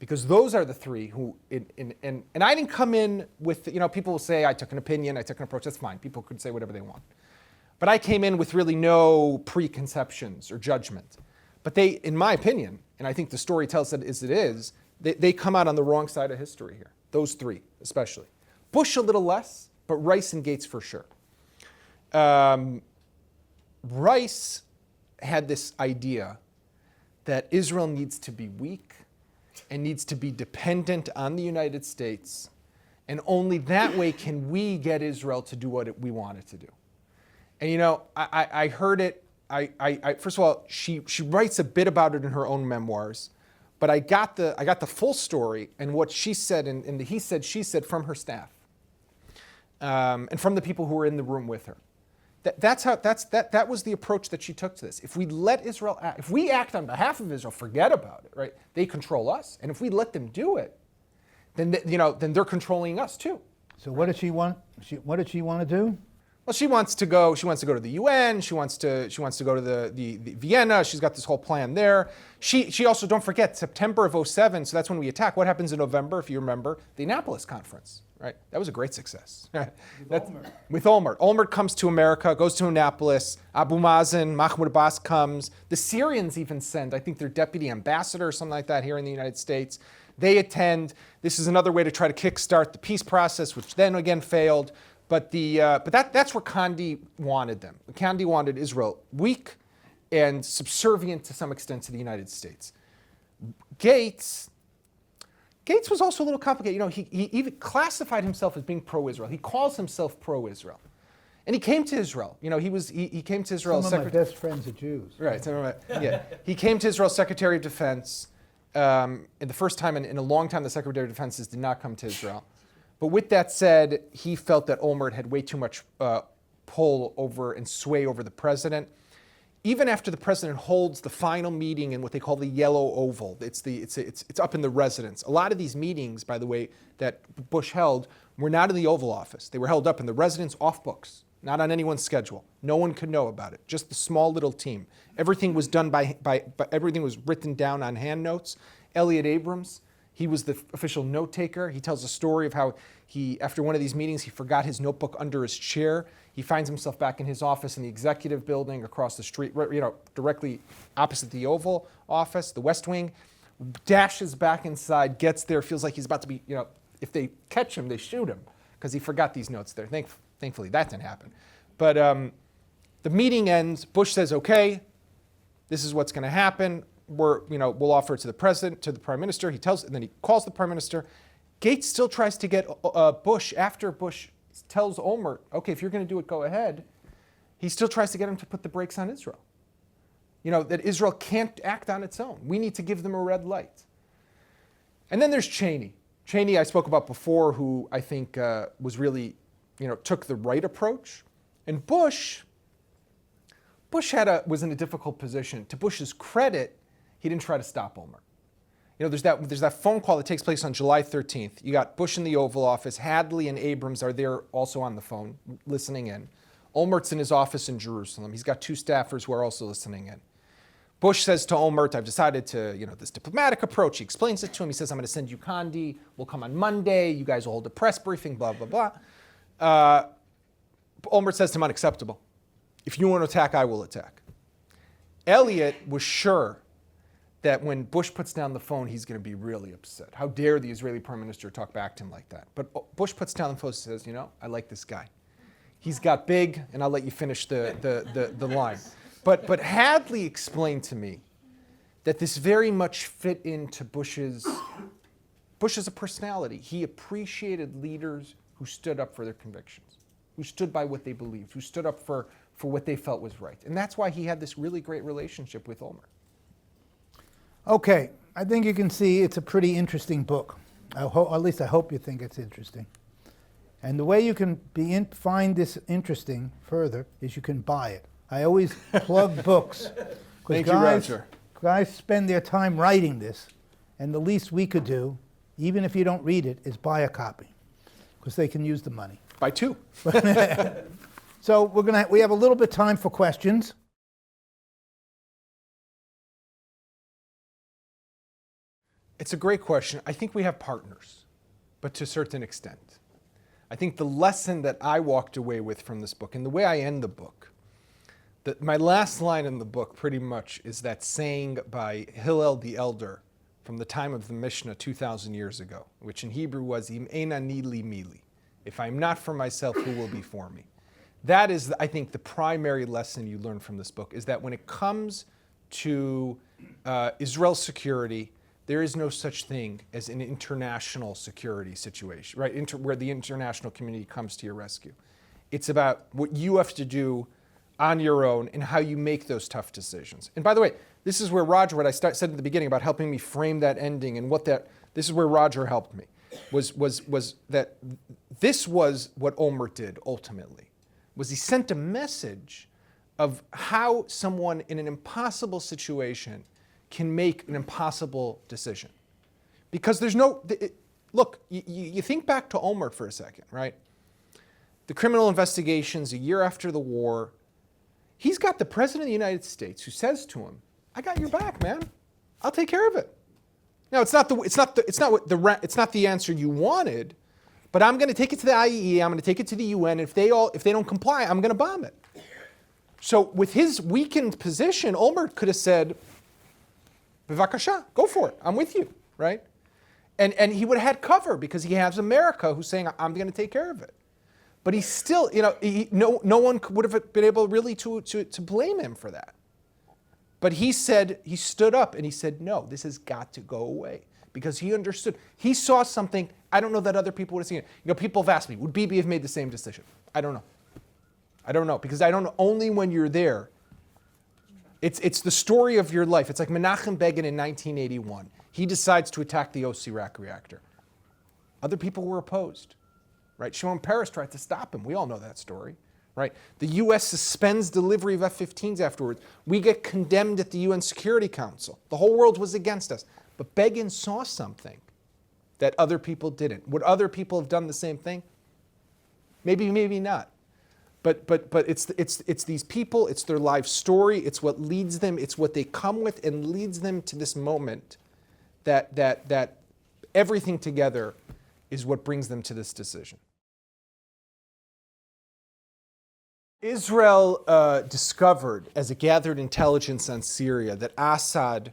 Because those are the three who, and I didn't come in with, people will say I took an opinion, I took an approach, that's fine. People could say whatever they want. But I came in with really no preconceptions or judgment. But they, in my opinion, and I think the story tells it as it is, they come out on the wrong side of history here. Those three, especially. Bush a little less, but Rice and Gates for sure. Rice had this idea that Israel needs to be weak and needs to be dependent on the United States, and only that way can we get Israel to do what we want it to do. And I heard it. First of all, she writes a bit about it in her own memoirs, but I got the full story and what she said and the he said she said from her staff, and from the people who were in the room with her. That was the approach that she took to this. If we let Israel act, if we act on behalf of Israel, forget about it, right? They control us, and if we let them do it, then they're controlling us too. So what did she want? What did she want to do? Well, she wants to go to the UN. She wants to go to the Vienna. She's got this whole plan there. She also, don't forget, September of 2007. So that's when we attack. What happens in November, if you remember, the Annapolis conference, right? That was a great success. With Olmert. Olmert comes to America, goes to Annapolis. Abu Mazen, Mahmoud Abbas comes. The Syrians even send, I think, their deputy ambassador or something like that here in the United States. They attend. This is another way to try to kickstart the peace process, which then again failed. But that's where Condi wanted them. Condi wanted Israel weak and subservient to some extent to the United States. Gates was also a little complicated. He even classified himself as being pro-Israel. He calls himself pro-Israel, and he came to Israel. He came to Israel. Some of my best friends are Jews. Right. Yeah. He came to Israel Secretary of Defense. And the first time in a long time, the Secretary of Defense did not come to Israel. But with that said, he felt that Olmert had way too much pull over and sway over the president. Even after the president holds the final meeting in what they call the Yellow Oval, it's up in the residence. A lot of these meetings, by the way, that Bush held were not in the Oval Office. They were held up in the residence, off books, not on anyone's schedule. No one could know about it. Just the small little team. Everything was done by everything was written down on hand notes. Elliot Abrams. He was the official note taker. He tells a story of how after one of these meetings, he forgot his notebook under his chair. He finds himself back in his office in the executive building across the street, directly opposite the Oval Office, the West Wing, dashes back inside, gets there, feels like he's about to be, if they catch him, they shoot him because he forgot these notes there. Thankfully, that didn't happen. But the meeting ends. Bush says, okay, this is what's going to happen. We'll offer it to the president, to the prime minister. And then he calls the prime minister. Gates still tries to get Bush, after Bush tells Olmert, okay, if you're going to do it, go ahead. He still tries to get him to put the brakes on Israel. That Israel can't act on its own. We need to give them a red light. And then there's Cheney. Cheney, I spoke about before, who I think was really, took the right approach. And Bush was in a difficult position. To Bush's credit, he didn't try to stop Olmert. There's that phone call that takes place on July 13th. You got Bush in the Oval Office. Hadley and Abrams are there also on the phone, listening in. Olmert's in his office in Jerusalem. He's got two staffers who are also listening in. Bush says to Olmert, I've decided to, this diplomatic approach. He explains it to him. He says, I'm going to send you Condi. We'll come on Monday. You guys will hold a press briefing, blah, blah, blah. Olmert says to him, unacceptable. If you want to attack, I will attack. Elliot was sure that when Bush puts down the phone, he's going to be really upset. How dare the Israeli prime minister talk back to him like that? But Bush puts down the phone and says, I like this guy. He's got big, and I'll let you finish the line. But Hadley explained to me that this very much fit into Bush as a personality. He appreciated leaders who stood up for their convictions, who stood by what they believed, who stood up for what they felt was right. And that's why he had this really great relationship with Olmert. Okay, I think you can see it's a pretty interesting book. At least I hope you think it's interesting. And the way you can find this interesting further is you can buy it. I always plug books. Thank you, Roger. Guys spend their time writing this, and the least we could do, even if you don't read it, is buy a copy, because they can use the money. Buy two. So we have a little bit of time for questions. It's a great question. I think we have partners, but to a certain extent. I think the lesson that I walked away with from this book, and the way I end the book, my last line in the book pretty much is that saying by Hillel the Elder from the time of the Mishnah 2,000 years ago, which in Hebrew was, Im ein ani li mili. If I'm not for myself, who will be for me? That is, I think, the primary lesson you learn from this book, is that when it comes to Israel's security, there is no such thing as an international security situation, right? Where the international community comes to your rescue. It's about what you have to do on your own and how you make those tough decisions. And by the way, this is where Roger, what I said at the beginning about helping me frame that ending and this is where Roger helped me, was that this was what Olmert did ultimately, was he sent a message of how someone in an impossible situation can make an impossible decision. Because there's look, you think back to Olmert for a second, right? The criminal investigations a year after the war, he's got the President of the United States who says to him, I got your back, man. I'll take care of it. Now, it's not the answer you wanted, but I'm going to take it to the IAEA, I'm going to take it to the UN, if they don't comply, I'm going to bomb it. So with his weakened position, Olmert could have said, B'vakasha, go for it, I'm with you, right? And he would have had cover because he has America who's saying, I'm going to take care of it. But he still, no one would have been able really to blame him for that. But he stood up and he said, no, this has got to go away. Because he understood. He saw something, I don't know that other people would have seen it. People have asked me, would Bibi have made the same decision? I don't know. Because I don't know, only when you're there. It's the story of your life. It's like Menachem Begin in 1981. He decides to attack the Iraq reactor. Other people were opposed. Right? Shimon Peres tried to stop him. We all know that story. Right? The U.S. suspends delivery of F-15s afterwards. We get condemned at the UN Security Council. The whole world was against us. But Begin saw something that other people didn't. Would other people have done the same thing? Maybe, maybe not. But it's these people, it's their life story, it's what leads them, it's what they come with and leads them to this moment that everything together is what brings them to this decision. Israel discovered, as it gathered intelligence on Syria, that Assad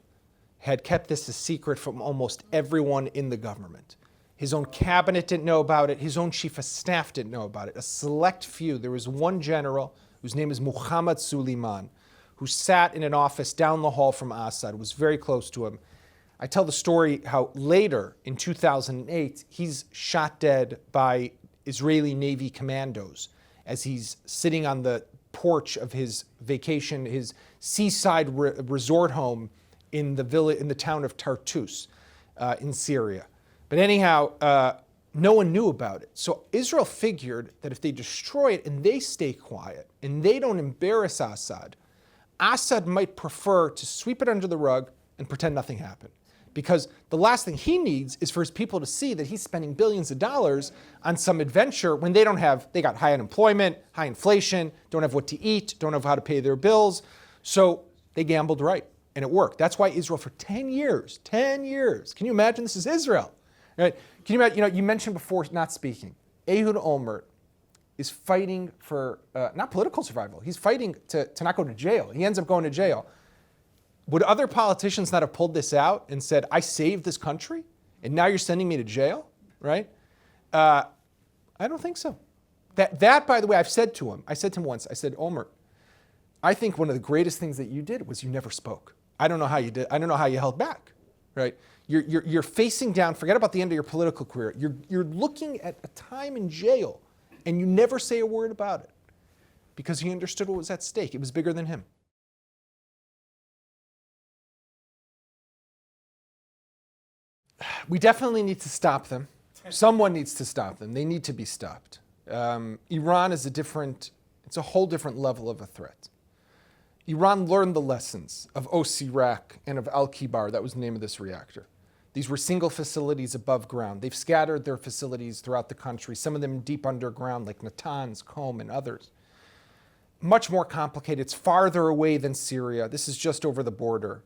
had kept this a secret from almost everyone in the government. His own cabinet didn't know about it. His own chief of staff didn't know about it. A select few. There was one general whose name is Muhammad Suleiman, who sat in an office down the hall from Assad, was very close to him. I tell the story how later, in 2008, he's shot dead by Israeli Navy commandos as he's sitting on the porch of his vacation, his seaside resort home in the town of Tartus in Syria. But anyhow, no one knew about it. So Israel figured that if they destroy it and they stay quiet and they don't embarrass Assad, Assad might prefer to sweep it under the rug and pretend nothing happened. Because the last thing he needs is for his people to see that he's spending billions of dollars on some adventure when they got high unemployment, high inflation, don't have what to eat, don't have how to pay their bills. So they gambled right, and it worked. That's why Israel for 10 years, can you imagine this is Israel? Right? Can you imagine, you mentioned before not speaking. Ehud Olmert is fighting for, not political survival, he's fighting to not go to jail. He ends up going to jail. Would other politicians not have pulled this out and said, I saved this country, and now you're sending me to jail, right? I don't think so. That, by the way, I said to him once, I said, Olmert, I think one of the greatest things that you did was you never spoke. I don't know how you did. I don't know how you held back, right? You're facing down, forget about the end of your political career. You're looking at a time in jail, and you never say a word about it because he understood what was at stake. It was bigger than him. We definitely need to stop them. Someone needs to stop them. They need to be stopped. Iran is it's a whole different level of a threat. Iran learned the lessons of Iraq and of Al-Kibar. That was the name of this reactor. These were single facilities above ground. They've scattered their facilities throughout the country, some of them deep underground, like Natanz, Qom, and others. Much more complicated. It's farther away than Syria. This is just over the border.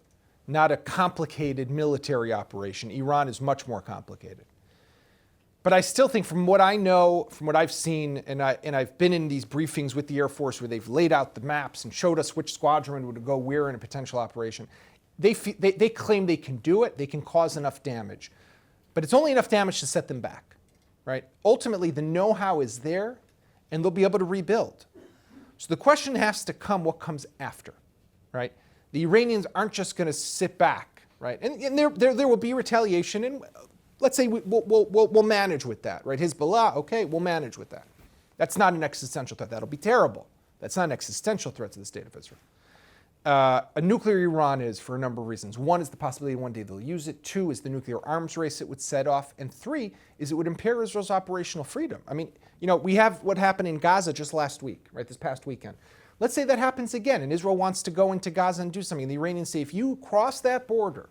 not a complicated military operation. Iran is much more complicated. But I still think, from what I know, from what I've seen, and I've been in these briefings with the Air Force where they've laid out the maps and showed us which squadron would go where in a potential operation, they claim they can do it, they can cause enough damage. But it's only enough damage to set them back, right? Ultimately, the know-how is there, and they'll be able to rebuild. So the question has to come, what comes after, right? The Iranians aren't just going to sit back, right? And there will be retaliation, and let's say we'll manage with that, right? Hezbollah, okay, we'll manage with that. That's not an existential threat. That'll be terrible. That's not an existential threat to the state of Israel. A nuclear Iran is, for a number of reasons. One is the possibility one day they'll use it. Two is the nuclear arms race it would set off. And three is it would impair Israel's operational freedom. I mean, we have what happened in Gaza just last week, right, this past weekend. Let's say that happens again, and Israel wants to go into Gaza and do something. And the Iranians say, if you cross that border,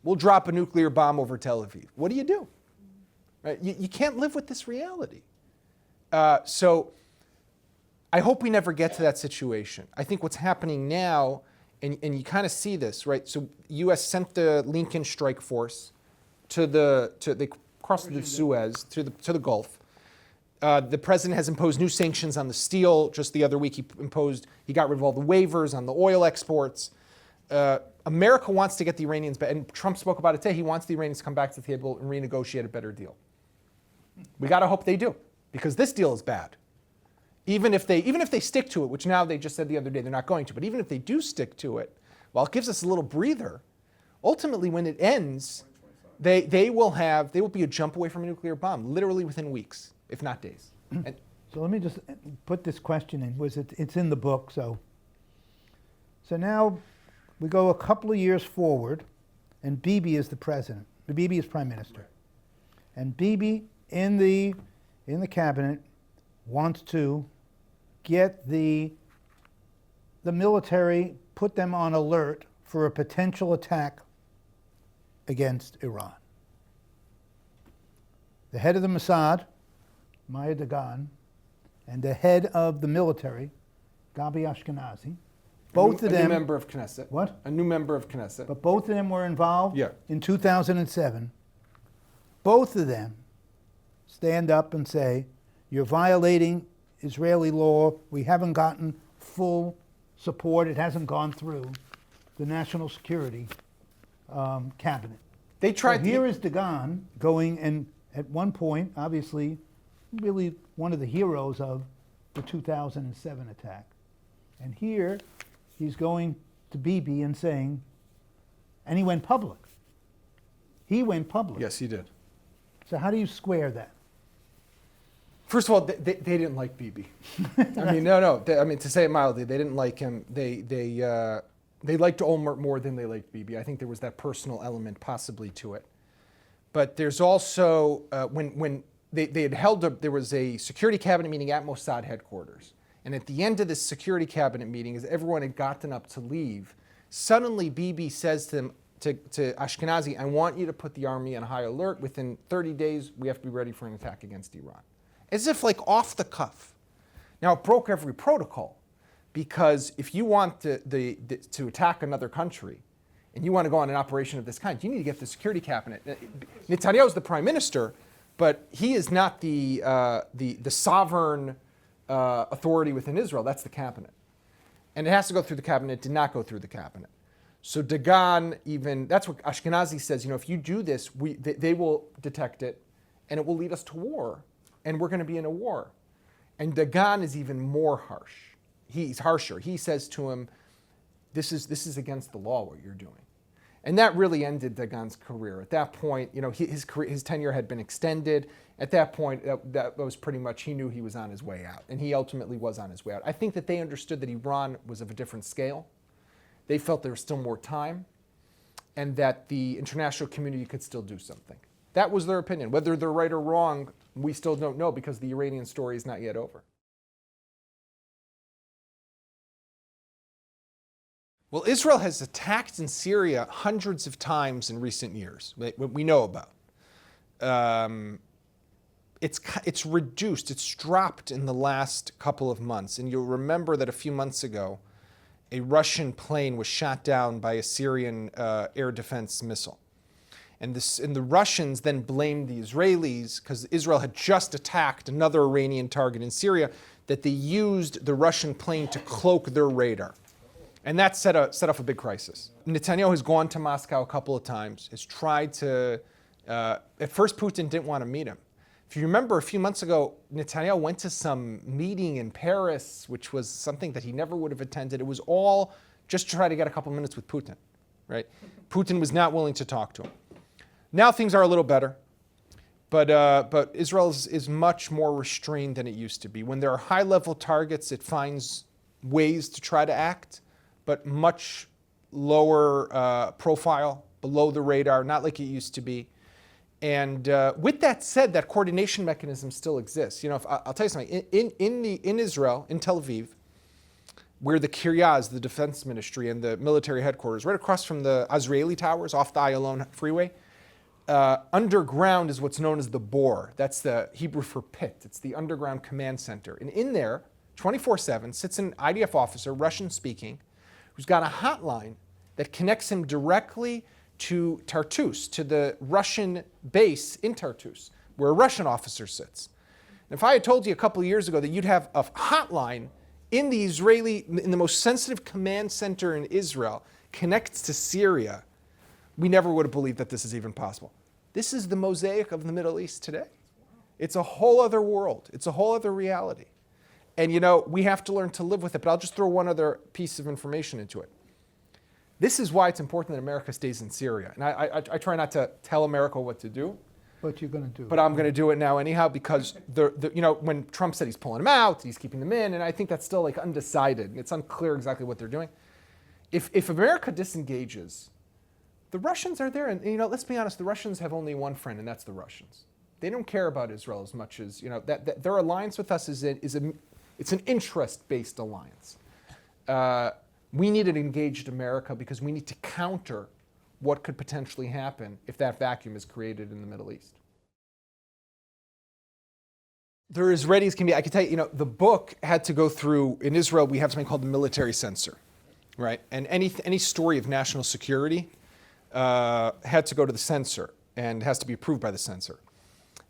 we'll drop a nuclear bomb over Tel Aviv. What do you do? Right? You can't live with this reality. So I hope we never get to that situation. I think what's happening now, and you kind of see this, right? So U.S. sent the Lincoln Strike Force they crossed the Suez to the Gulf. The president has imposed new sanctions on the steel. Just the other week, he got rid of all the waivers on the oil exports. America wants to get the Iranians back, and Trump spoke about it today. He wants the Iranians to come back to the table and renegotiate a better deal. We got to hope they do, because this deal is bad. Even if they stick to it, which now they just said the other day they're not going to, but even if they do stick to it, well, it gives us a little breather. Ultimately, when it ends, they will be a jump away from a nuclear bomb, literally within weeks, if not days. And So let me just put this question in. It's in the book, so now we go a couple of years forward, and Bibi is the president. Bibi is prime minister, and Bibi in the cabinet wants to get the military, put them on alert for a potential attack against Iran. The head of the Mossad, Maya Dagan, and the head of the military, Gabi Ashkenazi, both of them... A new member of Knesset. What? A new member of Knesset. But both of them were involved Yeah. in 2007. Both of them stand up and say, you're violating Israeli law. We haven't gotten full support. It hasn't gone through the National Security Cabinet. They tried So here is Dagan going, and at one point, obviously, really one of the heroes of the 2007 attack. And here, he's going to Bibi and saying, and he went public. He went public. Yes, he did. So how do you square that? First of all, they didn't like Bibi. I mean, no. To say it mildly, they didn't like him. They liked Olmert more than they liked Bibi. I think there was that personal element possibly to it. But there's also, when they had there was a security cabinet meeting at Mossad headquarters. And at the end of this security cabinet meeting, as everyone had gotten up to leave, suddenly Bibi says to Ashkenazi, I want you to put the army on high alert. Within 30 days, we have to be ready for an attack against Iran. As if like off the cuff. Now, it broke every protocol, because if you want to attack another country and you want to go on an operation of this kind, you need to get the security cabinet. Netanyahu is the prime minister, but he is not the sovereign authority within Israel. That's the cabinet. And it has to go through the cabinet. It did not go through the cabinet. So Dagan that's what Ashkenazi says, if you do this, they will detect it, and it will lead us to war. And we're going to be in a war. And Dagan is even more harsh. He's harsher. He says to him, this is against the law what you're doing. And that really ended Dagan's career. At that point, his tenure had been extended. At that point, that was pretty much, he knew he was on his way out. And he ultimately was on his way out. I think that they understood that Iran was of a different scale. They felt there was still more time, and that the international community could still do something. That was their opinion. Whether they're right or wrong, we still don't know, because the Iranian story is not yet over. Well, Israel has attacked in Syria hundreds of times in recent years, we know about. It's reduced, it's dropped in the last couple of months. And you'll remember that a few months ago, a Russian plane was shot down by a Syrian air defense missile. And the Russians then blamed the Israelis, because Israel had just attacked another Iranian target in Syria, that they used the Russian plane to cloak their radar. And that set off a big crisis. Netanyahu has gone to Moscow a couple of times, has tried to, at first Putin didn't want to meet him. If you remember, a few months ago, Netanyahu went to some meeting in Paris, which was something that he never would have attended. It was all just to try to get a couple minutes with Putin, right? Putin was not willing to talk to him. Now things are a little better, but Israel is much more restrained than it used to be. When there are high-level targets, it finds ways to try to act, but much lower profile, below the radar, not like it used to be. And with that said, that coordination mechanism still exists. You know, I'll tell you something. In Israel, in Tel Aviv, where the Kiryas, the defense ministry, and the military headquarters, right across from the Azrieli Towers off the Ayalon freeway, underground is what's known as the Bor. That's the Hebrew for pit. It's the underground command center. And in there, 24/7, sits an IDF officer, Russian-speaking, who's got a hotline that connects him directly to Tartus, to the Russian base in Tartus, where a Russian officer sits. And if I had told you a couple of years ago that you'd have a hotline in the most sensitive command center in Israel, connects to Syria, we never would have believed that this is even possible. This is the mosaic of the Middle East today. It's a whole other world. It's a whole other reality. And you know, we have to learn to live with it, but I'll just throw one other piece of information into it. This is why it's important that America stays in Syria. And I try not to tell America what to do. What you're going to do. But I'm going to do it now anyhow, because you know, when Trump said he's pulling them out, he's keeping them in, and I think that's still like undecided. It's unclear exactly what they're doing. If America disengages, the Russians are there, and you know, let's be honest, the Russians have only one friend, and that's the Russians. They don't care about Israel as much as, you know, that their alliance with us it's an interest-based alliance. We need an engaged America because we need to counter what could potentially happen if that vacuum is created in the Middle East. They're as ready as can be. I can tell you, you know, the book had to go through, in Israel, we have something called the military censor, right? And any story of national security had to go to the censor and has to be approved by the censor.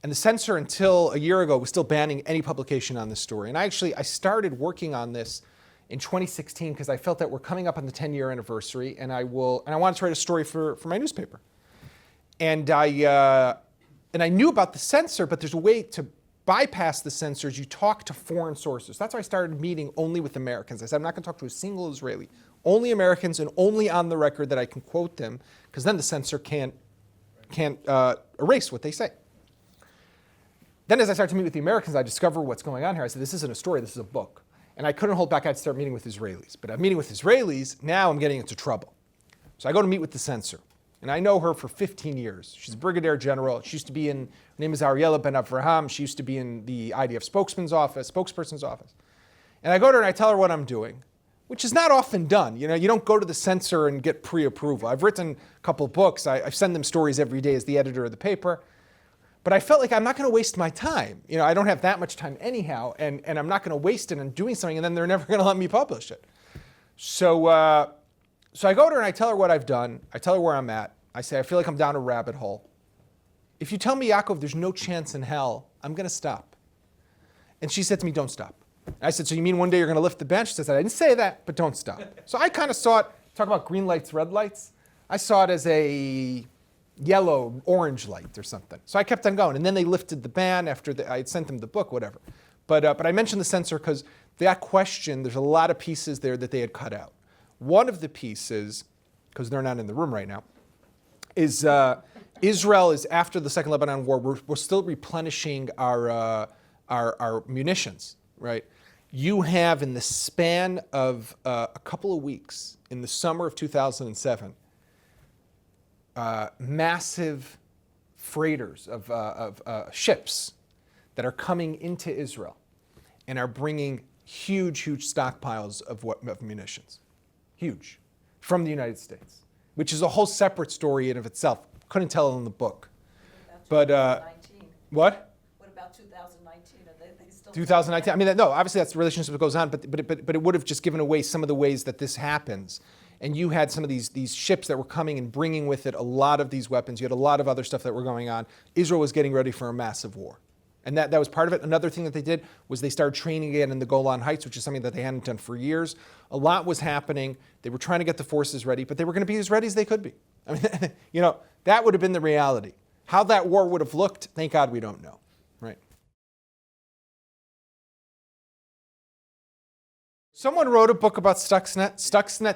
And the censor, until a year ago, was still banning any publication on this story. And I started working on this in 2016 because I felt that we're coming up on the 10-year anniversary, and I wanted to write a story for my newspaper. And I knew about the censor, but there's a way to bypass the censors. You talk to foreign sources. That's why I started meeting only with Americans. I said, I'm not going to talk to a single Israeli, only Americans, and only on the record that I can quote them, because then the censor can't erase what they say. Then as I started to meet with the Americans, I discovered what's going on here. I said, this isn't a story, this is a book. And I couldn't hold back. I had to start meeting with Israelis. But I'm meeting with Israelis, now I'm getting into trouble. So I go to meet with the censor. And I know her for 15 years. She's a brigadier general. She used to be her name is Ariella Ben Avraham. She used to be in the IDF spokesperson's office. And I go to her and I tell her what I'm doing, which is not often done. You know, you don't go to the censor and get pre-approval. I've written a couple of books. I send them stories every day as the editor of the paper. But I felt like I'm not going to waste my time. You know, I don't have that much time anyhow, and I'm not going to waste it on doing something, and then they're never going to let me publish it. So I go to her and I tell her what I've done. I tell her where I'm at. I say, I feel like I'm down a rabbit hole. If you tell me, Yaakov, there's no chance in hell, I'm going to stop. And she said to me, don't stop. And I said, so you mean one day you're going to lift the bench? She said, I didn't say that, but don't stop. So I kind of saw it, talk about green lights, red lights. I saw it as a yellow, orange light or something. So I kept on going. And then they lifted the ban after I had sent them the book, whatever. But I mentioned the censor because that question, there's a lot of pieces there that they had cut out. One of the pieces, because they're not in the room right now, is Israel is, after the Second Lebanon War, we're still replenishing our munitions, right? You have, in the span of a couple of weeks, in the summer of 2007, massive freighters of ships that are coming into Israel and are bringing huge stockpiles of munitions. Huge. From the United States, which is a whole separate story in of itself. Couldn't tell it in the book. But what? What about 2019? Are they still 2019. I mean, no, obviously that's the relationship that goes on, but it would have just given away some of the ways that this happens. And you had some of these ships that were coming and bringing with it a lot of these weapons. You had a lot of other stuff that were going on. Israel was getting ready for a massive war. And that was part of it. Another thing that they did was they started training again in the Golan Heights, which is something that they hadn't done for years. A lot was happening. They were trying to get the forces ready, but they were going to be as ready as they could be. I mean, you know, that would have been the reality. How that war would have looked, thank God we don't know, right? Someone wrote a book about Stuxnet. Stuxnet,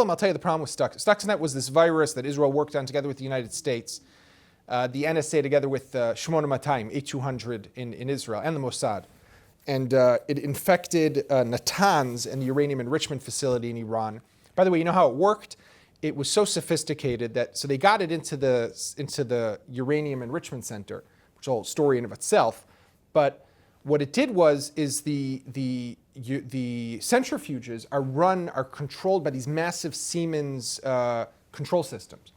I'll tell you the problem with Stuxnet was this virus that Israel worked on together with the United States. The NSA together with Shmona Matayim, 8200 in Israel, and the Mossad. And it infected Natanz and the uranium enrichment facility in Iran. By the way, you know how it worked? It was so sophisticated that, so they got it into the uranium enrichment center, which is a whole story in of itself. But what it did is the centrifuges are controlled by these massive Siemens control systems.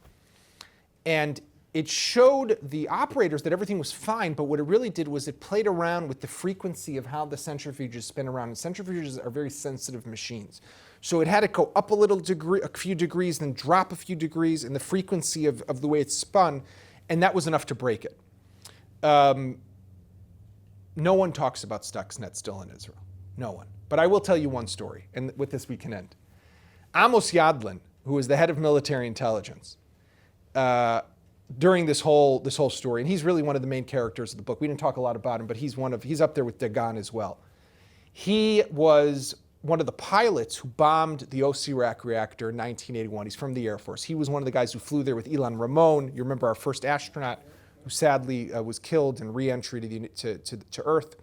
And it showed the operators that everything was fine, but what it really did was it played around with the frequency of how the centrifuges spin around. And centrifuges are very sensitive machines. So it had to go up a few degrees, then drop a few degrees in the frequency of the way it spun, and that was enough to break it. No one talks about Stuxnet still in Israel. No one. But I will tell you one story, and with this we can end. Amos Yadlin, who was the head of military intelligence, during this whole story, and he's really one of the main characters of the book. We didn't talk a lot about him, but he's up there with Dagan as well. He was one of the pilots who bombed the Iraq reactor in 1981. He's from the Air Force. He was one of the guys who flew there with Ilan Ramon. You remember our first astronaut who sadly was killed in re-entry to Earth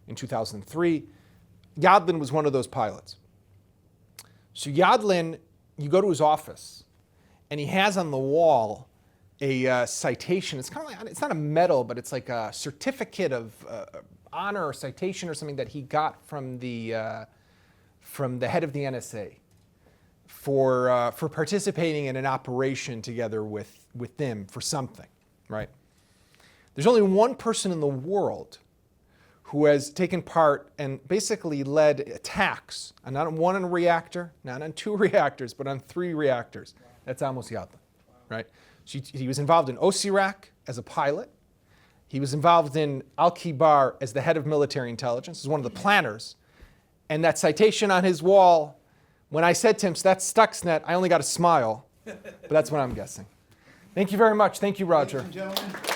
in 2003. Yadlin was one of those pilots. So Yadlin, you go to his office, and he has on the wall a citation. It's kind of like, it's not a medal, but it's like a certificate of honor or citation or something that he got from the head of the NSA for participating in an operation together with them for something, right? There's only one person in the world who has taken part and basically led attacks, and not on one reactor, not on 2 reactors, but on 3 reactors. That's Amos Yadlin, right? So he was involved in Iraq as a pilot. He was involved in Al-Kibar as the head of military intelligence, as one of the planners. And that citation on his wall, when I said to him, that's Stuxnet, I only got a smile. But that's what I'm guessing. Thank you very much. Thank you, Roger. Ladies and gentlemen.